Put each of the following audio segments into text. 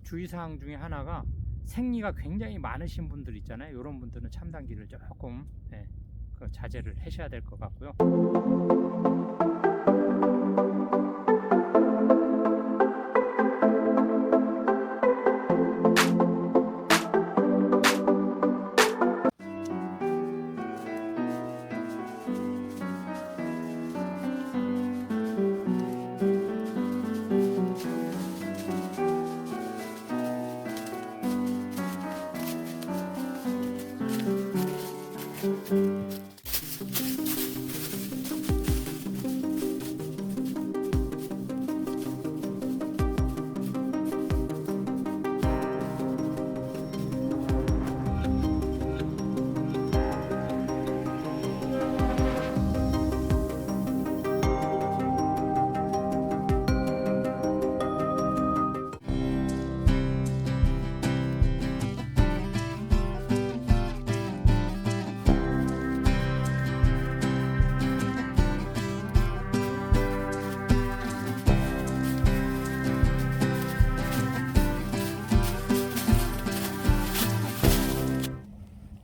주의사항 중에 하나가 생리가 굉장히 많으신 분들 있잖아요. 이런 분들은 참단기를 조금 자제를 하셔야 될 것 같고요.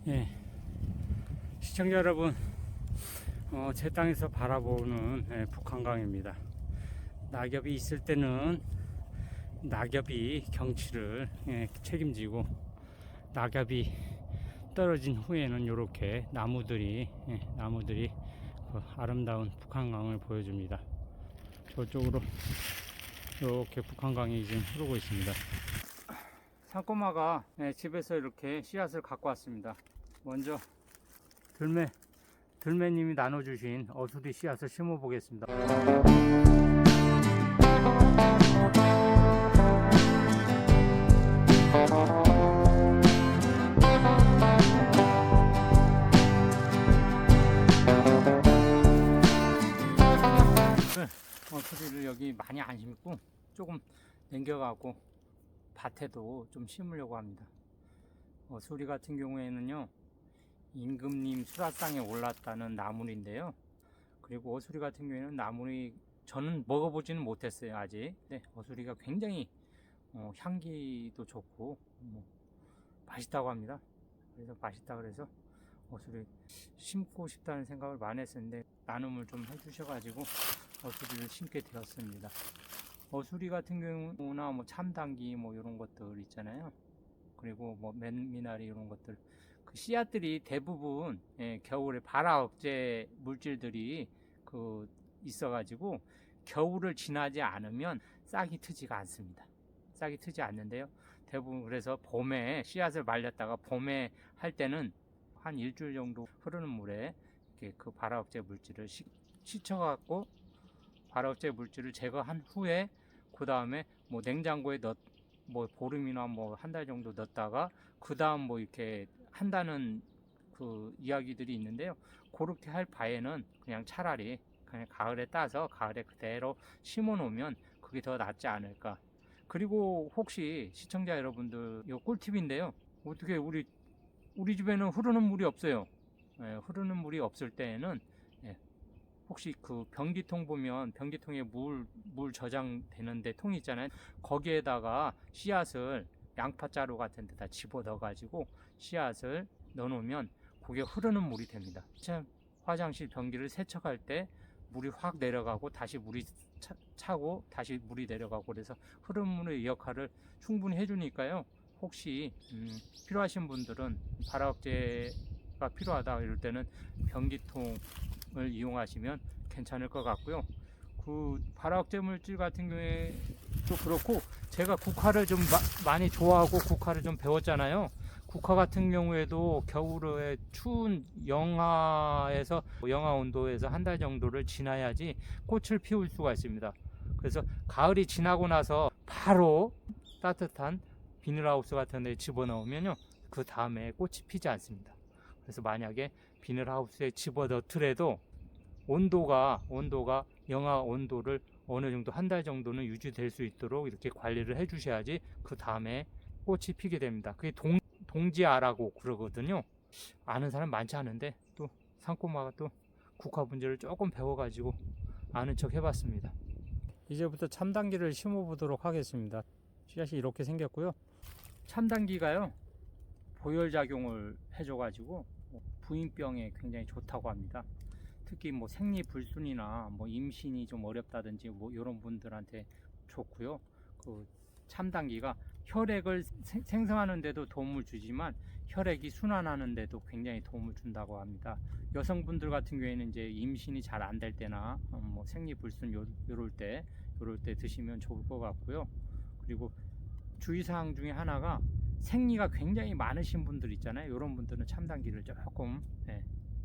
예, 시청자 여러분, 제 땅에서 바라보는 북한강입니다. 낙엽이 있을 때는 낙엽이 경치를 책임지고, 낙엽이 떨어진 후에는 이렇게 나무들이 그 아름다운 북한강을 보여줍니다. 저쪽으로 이렇게 북한강이 지금 흐르고 있습니다. 산꼬마가 집에서 이렇게 씨앗을 갖고 왔습니다. 먼저 들매님이 나눠주신 어수리 씨앗을 심어 보겠습니다. 어수리를 여기 많이 안 심고 조금 남겨가고 밭에도 좀 심으려고 합니다. 어수리 같은 경우에는요, 임금님 수라상에 올랐다는 나물인데요. 그리고 어수리 같은 경우에는 나물이 저는 먹어보지는 못했어요, 아직. 네, 어수리가 굉장히 향기도 좋고 맛있다고 합니다. 그래서 맛있다 그래서 어수리 심고 싶다는 생각을 많이 했었는데 나눔을 좀 해주셔가지고 어수리를 심게 되었습니다. 어수리 같은 경우나 참당기 이런 것들 있잖아요. 그리고 맨미나리 이런 것들, 그 씨앗들이 대부분 겨울에 발화 억제 물질들이 있어가지고 겨울을 지나지 않으면 싹이 트지가 않습니다. 싹이 트지 않는데요. 대부분 그래서 봄에 씨앗을 말렸다가 봄에 할 때는 한 일주일 정도 흐르는 물에 이렇게 그 발화 억제 물질을 씻어갖고 발화 억제 물질을 제거한 후에 그 다음에 냉장고에 보름이나 한 달 정도 넣었다가 그 다음 이렇게 한다는 그 이야기들이 있는데요. 그렇게 할 바에는 그냥 차라리 그냥 가을에 따서 가을에 그대로 심어 놓으면 그게 더 낫지 않을까. 그리고 혹시 시청자 여러분들, 이 꿀팁인데요. 어떻게 우리 집에는 흐르는 물이 없어요. 흐르는 물이 없을 때에는 혹시 그 변기통 보면 변기통에 물 저장되는데 통이 있잖아요. 거기에다가 씨앗을 양파자루 같은 데다 집어 넣어 가지고 씨앗을 넣어 놓으면 그게 흐르는 물이 됩니다. 화장실 변기를 세척할 때 물이 확 내려가고 다시 물이 차고 다시 물이 내려가고, 그래서 흐르는 역할을 충분히 해주니까요. 혹시 필요하신 분들은 발화억제가 필요하다 이럴 때는 변기통을 이용하시면 괜찮을 것 같고요. 그 발화억제 물질 같은 경우에도 그렇고, 제가 국화를 좀 많이 좋아하고 국화를 좀 배웠잖아요. 국화 같은 경우에도 겨울에 추운 영하에서 영하 온도에서 한 달 정도를 지나야지 꽃을 피울 수가 있습니다. 그래서 가을이 지나고 나서 바로 따뜻한 비닐하우스 같은 데 집어넣으면요, 그 다음에 꽃이 피지 않습니다. 그래서 만약에 비닐하우스에 집어넣더라도 온도가 영하 온도를 어느 정도 한 달 정도는 유지될 수 있도록 이렇게 관리를 해 주셔야지 그 다음에 꽃이 피게 됩니다. 그게 동지아라고 그러거든요. 아는 사람 많지 않은데 또 산꼬마가 또 국화 분재를 조금 배워가지고 아는 척 해봤습니다. 이제부터 참당기를 심어 보도록 하겠습니다. 씨앗이 이렇게 생겼고요. 참당기가요 보혈작용을 해줘가지고 부인병에 굉장히 좋다고 합니다. 특히 뭐 생리불순이나 뭐 임신이 좀 어렵다든지 뭐 이런 분들한테 좋고요. 그 참당기가 혈액을 생성하는 데도 도움을 주지만 혈액이 순환하는 데도 굉장히 도움을 준다고 합니다. 여성분들 같은 경우에는 이제 임신이 잘 안 될 때나 뭐 생리불순 요럴 때 드시면 좋을 것 같고요. 그리고 주의사항 중에 하나가 생리가 굉장히 많으신 분들 있잖아요. 이런 분들은 참당기를 조금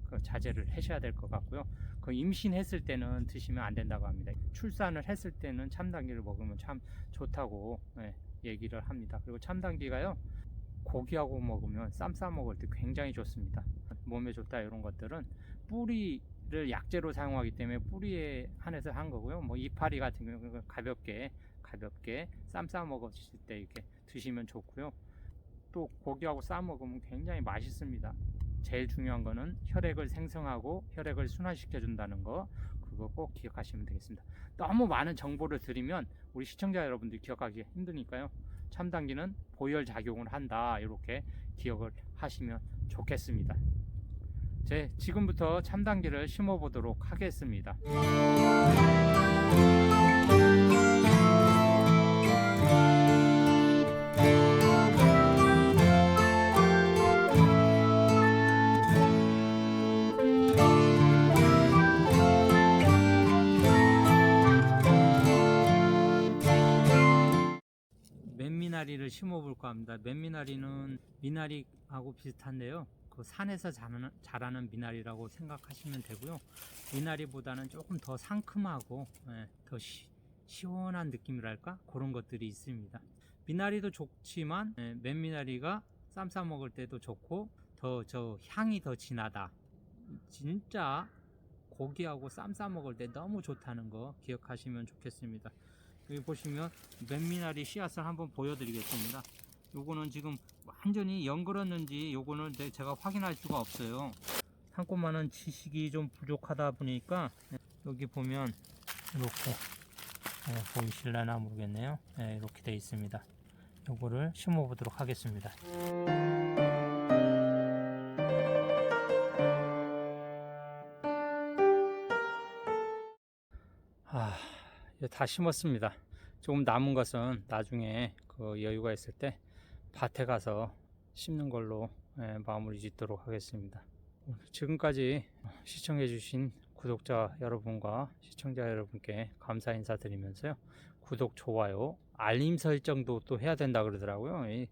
그 자제를 하셔야 될 것 같고요. 그 임신했을 때는 드시면 안 된다고 합니다. 출산을 했을 때는 참당기를 먹으면 참 좋다고 얘기를 합니다. 그리고 참당기가요 고기하고 먹으면 쌈 싸 먹을 때 굉장히 좋습니다. 몸에 좋다 이런 것들은 뿌리를 약재로 사용하기 때문에 뿌리에 한해서 한 거고요. 뭐 이파리 같은 경우는 가볍게 쌈 싸 먹으실 때 이렇게 드시면 좋고요. 또 고기하고 싸 먹으면 굉장히 맛있습니다. 제일 중요한 거는 혈액을 생성하고 혈액을 순환시켜 준다는 거, 그거 꼭 기억하시면 되겠습니다. 너무 많은 정보를 드리면 우리 시청자 여러분들이 기억하기 힘드니까요. 참당기는 보혈 작용을 한다, 이렇게 기억을 하시면 좋겠습니다. 지금부터 참당기를 심어 보도록 하겠습니다. 맨미나리를 심어 볼까 합니다. 맨미나리는 미나리하고 비슷한데요. 그 산에서 자라는 미나리라고 생각하시면 되고요. 미나리보다는 조금 더 상큼하고 더 시원한 느낌이랄까? 그런 것들이 있습니다. 미나리도 좋지만 맨미나리가 쌈 싸 먹을 때도 좋고 더 향이 더 진하다. 진짜 고기하고 쌈 싸 먹을 때 너무 좋다는 거 기억하시면 좋겠습니다. 여기 보시면 맨미나리 씨앗을 한번 보여드리겠습니다. 요거는 지금 완전히 연걸었는지 요거는 제가 확인할 수가 없어요. 한꼬마는 지식이 좀 부족하다 보니까 여기 보면 이렇게 보이실려나 모르겠네요. 이렇게 되어 있습니다. 요거를 심어 보도록 하겠습니다. 다 심었습니다. 조금 남은 것은 나중에 그 여유가 있을 때 밭에 가서 심는 걸로 마무리 짓도록 하겠습니다. 지금까지 시청해 주신 구독자 여러분과 시청자 여러분께 감사 인사드리면서요, 구독, 좋아요, 알림 설정도 또 해야 된다 그러더라고요.